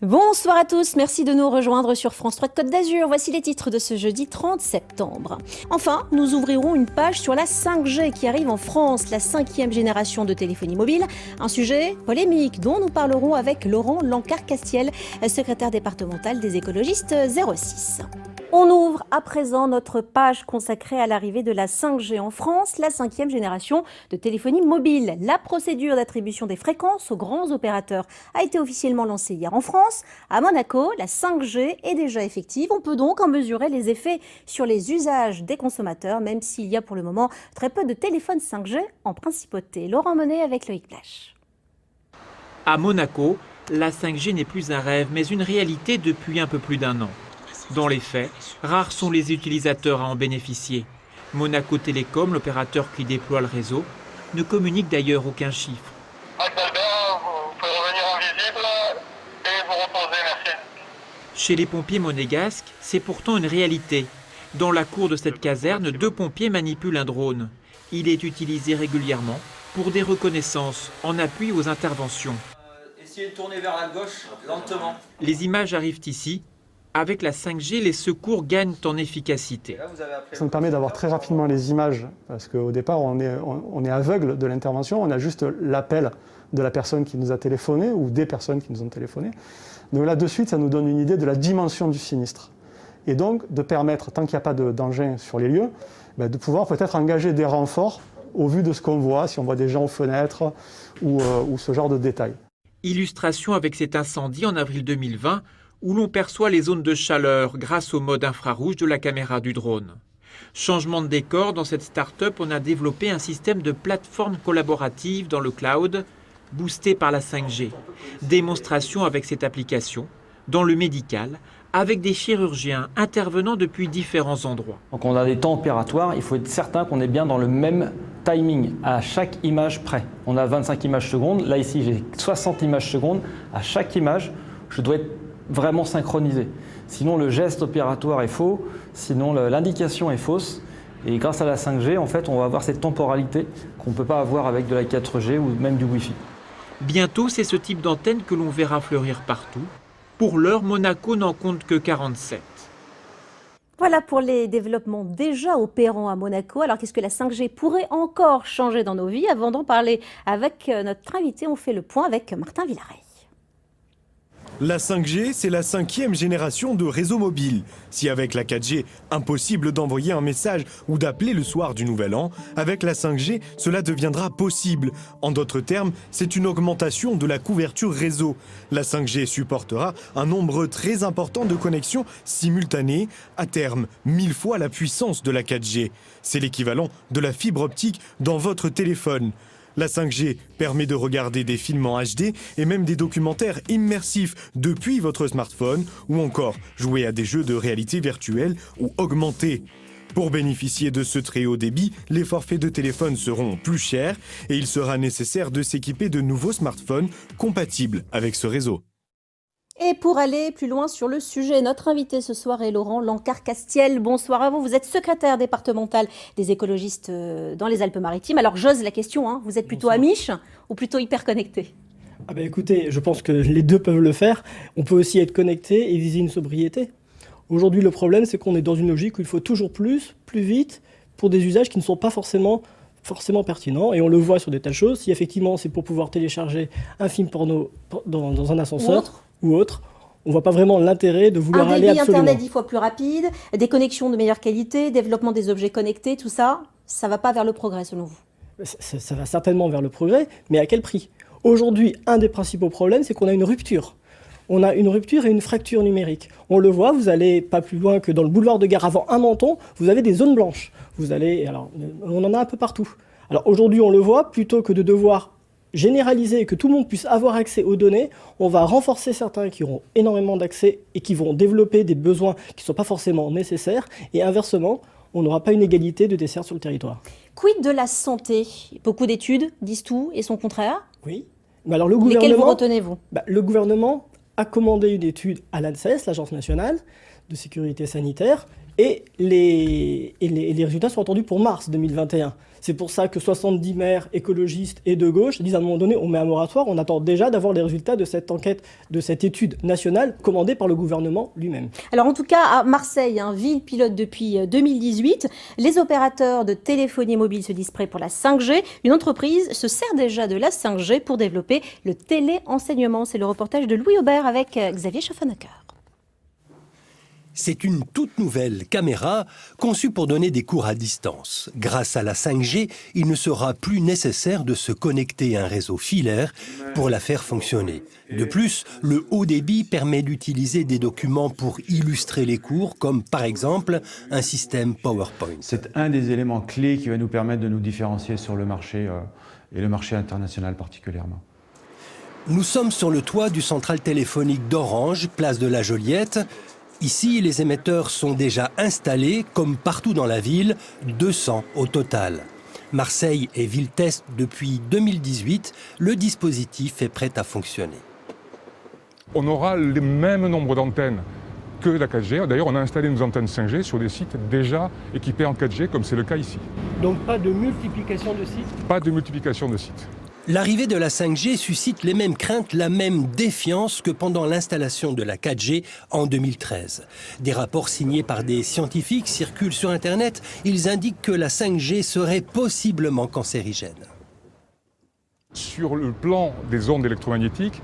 Bonsoir à tous, merci de nous rejoindre sur France 3 Côte d'Azur. Voici les titres de ce jeudi 30 septembre. Enfin, nous ouvrirons une page sur la 5G qui arrive en France, la 5e génération de téléphonie mobile. Un sujet polémique dont nous parlerons avec Laurent Lancard-Castiel, secrétaire départemental des écologistes 06. On ouvre à présent notre page consacrée à l'arrivée de la 5G en France, la 5e génération de téléphonie mobile. La procédure d'attribution des fréquences aux grands opérateurs a été officiellement lancée hier en France. À Monaco, la 5G est déjà effective. On peut donc en mesurer les effets sur les usages des consommateurs, même s'il y a pour le moment très peu de téléphones 5G en principauté. Laurent Monet avec Loïc Plage. À Monaco, la 5G n'est plus un rêve, mais une réalité depuis un peu plus d'un an. Dans les faits, rares sont les utilisateurs à en bénéficier. Monaco Télécom, l'opérateur qui déploie le réseau, ne communique d'ailleurs aucun chiffre. Albert, vous pouvez revenir en visible et vous reposer, merci. Chez les pompiers monégasques, c'est pourtant une réalité. Dans la cour de cette caserne, 2 pompiers manipulent un drone. Il est utilisé régulièrement pour des reconnaissances en appui aux interventions. Essayez de tourner vers la gauche, lentement. Les images arrivent ici. Avec la 5G, les secours gagnent en efficacité. Ça nous permet d'avoir très rapidement les images, parce qu'au départ, on est aveugle de l'intervention, on a juste l'appel de la personne qui nous a téléphoné ou des personnes qui nous ont téléphoné. Donc là, de suite, ça nous donne une idée de la dimension du sinistre. Et donc, de permettre, tant qu'il n'y a pas d'engin sur les lieux, de pouvoir peut-être engager des renforts au vu de ce qu'on voit, si on voit des gens aux fenêtres ou ce genre de détails. Illustration avec cet incendie en avril 2020, où l'on perçoit les zones de chaleur grâce au mode infrarouge de la caméra du drone. Changement de décor, dans cette start-up, on a développé un système de plateforme collaborative dans le cloud, boosté par la 5G. Démonstration avec cette application, dans le médical, avec des chirurgiens intervenant depuis différents endroits. Donc on a des temps opératoires, il faut être certain qu'on est bien dans le même timing, à chaque image près. On a 25 images secondes, là ici j'ai 60 images secondes. À chaque image, je dois être vraiment synchronisé. Sinon, le geste opératoire est faux, sinon l'indication est fausse. Et grâce à la 5G, en fait, on va avoir cette temporalité qu'on ne peut pas avoir avec de la 4G ou même du Wi-Fi. Bientôt, c'est ce type d'antenne que l'on verra fleurir partout. Pour l'heure, Monaco n'en compte que 47. Voilà pour les développements déjà opérants à Monaco. Alors qu'est-ce que la 5G pourrait encore changer dans nos vies? Avant d'en parler avec notre invité, on fait le point avec Martin Villaret. La 5G, c'est la 5e génération de réseau mobile. Si avec la 4G, impossible d'envoyer un message ou d'appeler le soir du Nouvel An, avec la 5G, cela deviendra possible. En d'autres termes, c'est une augmentation de la couverture réseau. La 5G supportera un nombre très important de connexions simultanées, à terme 1000 fois la puissance de la 4G. C'est l'équivalent de la fibre optique dans votre téléphone. La 5G permet de regarder des films en HD et même des documentaires immersifs depuis votre smartphone ou encore jouer à des jeux de réalité virtuelle ou augmentée. Pour bénéficier de ce très haut débit, les forfaits de téléphone seront plus chers et il sera nécessaire de s'équiper de nouveaux smartphones compatibles avec ce réseau. Et pour aller plus loin sur le sujet, notre invité ce soir est Laurent Lancard-Castiel. Bonsoir à vous, vous êtes secrétaire départemental des écologistes dans les Alpes-Maritimes. Alors j'ose la question, vous êtes plutôt amiche ou plutôt hyper connecté? Écoutez, je pense que les deux peuvent le faire. On peut aussi être connecté et viser une sobriété. Aujourd'hui, le problème, c'est qu'on est dans une logique où il faut toujours plus vite, pour des usages qui ne sont pas forcément pertinents. Et on le voit sur des tas de choses. Si effectivement, c'est pour pouvoir télécharger un film porno dans un ascenseur ou autre, on ne voit pas vraiment l'intérêt de vouloir aller absolument. Un débit Internet 10 fois plus rapide, des connexions de meilleure qualité, développement des objets connectés, tout ça, ça ne va pas vers le progrès selon vous? Ça va certainement vers le progrès, mais à quel prix? Aujourd'hui, un des principaux problèmes, c'est qu'on a une rupture. On a une rupture et une fracture numérique. On le voit, vous allez pas plus loin que dans le boulevard de Gare avant un Menton, vous avez des zones blanches. On en a un peu partout. Alors aujourd'hui, on le voit, plutôt que de devoir généraliser et que tout le monde puisse avoir accès aux données, on va renforcer certains qui auront énormément d'accès et qui vont développer des besoins qui ne sont pas forcément nécessaires. Et inversement, on n'aura pas une égalité de dessert sur le territoire. Quid de la santé? Beaucoup d'études disent tout et son contraire. Oui. Mais alors, lesquelles vous retenez-vous? Le gouvernement a commandé une étude à l'ANSES, l'Agence nationale, de sécurité sanitaire et les résultats sont attendus pour mars 2021. C'est pour ça que 70 maires écologistes et de gauche disent à un moment donné, on met un moratoire, on attend déjà d'avoir les résultats de cette enquête, de cette étude nationale commandée par le gouvernement lui-même. Alors en tout cas, à Marseille, ville pilote depuis 2018, les opérateurs de téléphonie mobile se disent prêts pour la 5G. Une entreprise se sert déjà de la 5G pour développer le téléenseignement. C'est le reportage de Louis Aubert avec Xavier Schaffenacker. C'est une toute nouvelle caméra conçue pour donner des cours à distance. Grâce à la 5G, il ne sera plus nécessaire de se connecter à un réseau filaire pour la faire fonctionner. De plus, le haut débit permet d'utiliser des documents pour illustrer les cours, comme par exemple un système PowerPoint. C'est un des éléments clés qui va nous permettre de nous différencier sur le marché, et le marché international particulièrement. Nous sommes sur le toit du central téléphonique d'Orange, place de la Joliette. Ici, les émetteurs sont déjà installés, comme partout dans la ville, 200 au total. Marseille est ville-test depuis 2018. Le dispositif est prêt à fonctionner. On aura le même nombre d'antennes que la 4G. D'ailleurs, on a installé nos antennes 5G sur des sites déjà équipés en 4G, comme c'est le cas ici. Donc pas de multiplication de sites ? Pas de multiplication de sites. L'arrivée de la 5G suscite les mêmes craintes, la même défiance que pendant l'installation de la 4G en 2013. Des rapports signés par des scientifiques circulent sur Internet. Ils indiquent que la 5G serait possiblement cancérigène. Sur le plan des ondes électromagnétiques,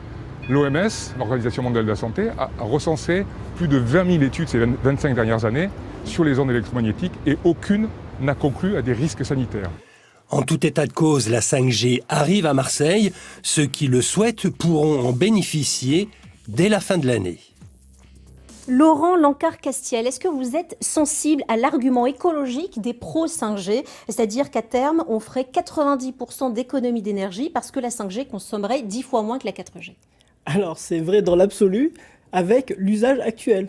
l'OMS, l'Organisation mondiale de la santé, a recensé plus de 20 000 études ces 25 dernières années sur les ondes électromagnétiques et aucune n'a conclu à des risques sanitaires. En tout état de cause, la 5G arrive à Marseille. Ceux qui le souhaitent pourront en bénéficier dès la fin de l'année. Laurent Lancard-Castiel, est-ce que vous êtes sensible à l'argument écologique des pros 5G, c'est-à-dire qu'à terme, on ferait 90% d'économie d'énergie parce que la 5G consommerait 10 fois moins que la 4G? Alors c'est vrai dans l'absolu avec l'usage actuel.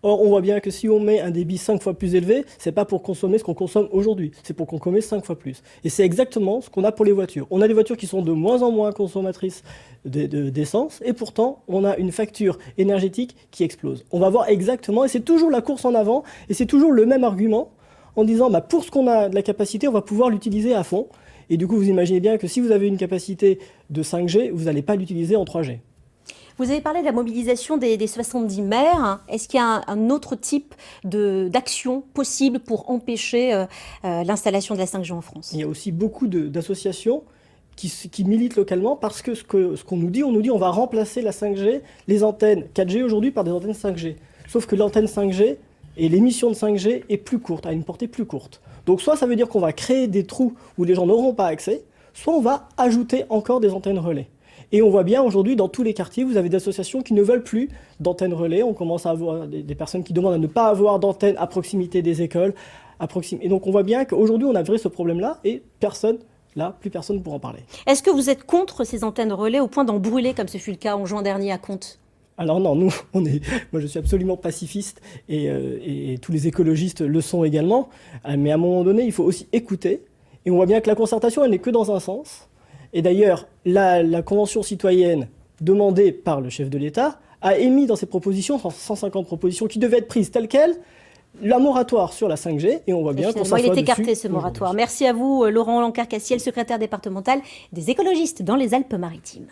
Or, on voit bien que si on met un débit 5 fois plus élevé, c'est pas pour consommer ce qu'on consomme aujourd'hui, c'est pour consommer 5 fois plus. Et c'est exactement ce qu'on a pour les voitures. On a des voitures qui sont de moins en moins consommatrices d'essence, et pourtant, on a une facture énergétique qui explose. On va voir exactement, et c'est toujours la course en avant, et c'est toujours le même argument, en disant, pour ce qu'on a de la capacité, on va pouvoir l'utiliser à fond. Et du coup, vous imaginez bien que si vous avez une capacité de 5G, vous n'allez pas l'utiliser en 3G. Vous avez parlé de la mobilisation des 70 maires. Est-ce qu'il y a un autre type d'action possible pour empêcher l'installation de la 5G en France? Il y a aussi beaucoup d'associations qui militent localement parce que ce qu'on nous dit, on va remplacer la 5G, les antennes 4G aujourd'hui par des antennes 5G. Sauf que l'antenne 5G et l'émission de 5G est plus courte, a une portée plus courte. Donc soit ça veut dire qu'on va créer des trous où les gens n'auront pas accès, soit on va ajouter encore des antennes relais. Et on voit bien aujourd'hui, dans tous les quartiers, vous avez des associations qui ne veulent plus d'antennes relais. On commence à avoir des personnes qui demandent à ne pas avoir d'antennes à proximité des écoles. Et donc on voit bien qu'aujourd'hui, on a vrai ce problème-là et plus personne pour en parler. Est-ce que vous êtes contre ces antennes relais au point d'en brûler, comme ce fut le cas en juin dernier à Contes? Alors non, moi je suis absolument pacifiste et tous les écologistes le sont également. Mais à un moment donné, il faut aussi écouter. Et on voit bien que la concertation, elle n'est que dans un sens. Et d'ailleurs, la Convention citoyenne demandée par le chef de l'État a émis dans ses propositions, 150 propositions qui devaient être prises telles quelles, la moratoire sur la 5G, et on voit bien qu'on s'assoit dessus. Il est écarté ce moratoire. Merci à vous, Laurent Lancard-Castiel, secrétaire départemental des écologistes dans les Alpes-Maritimes.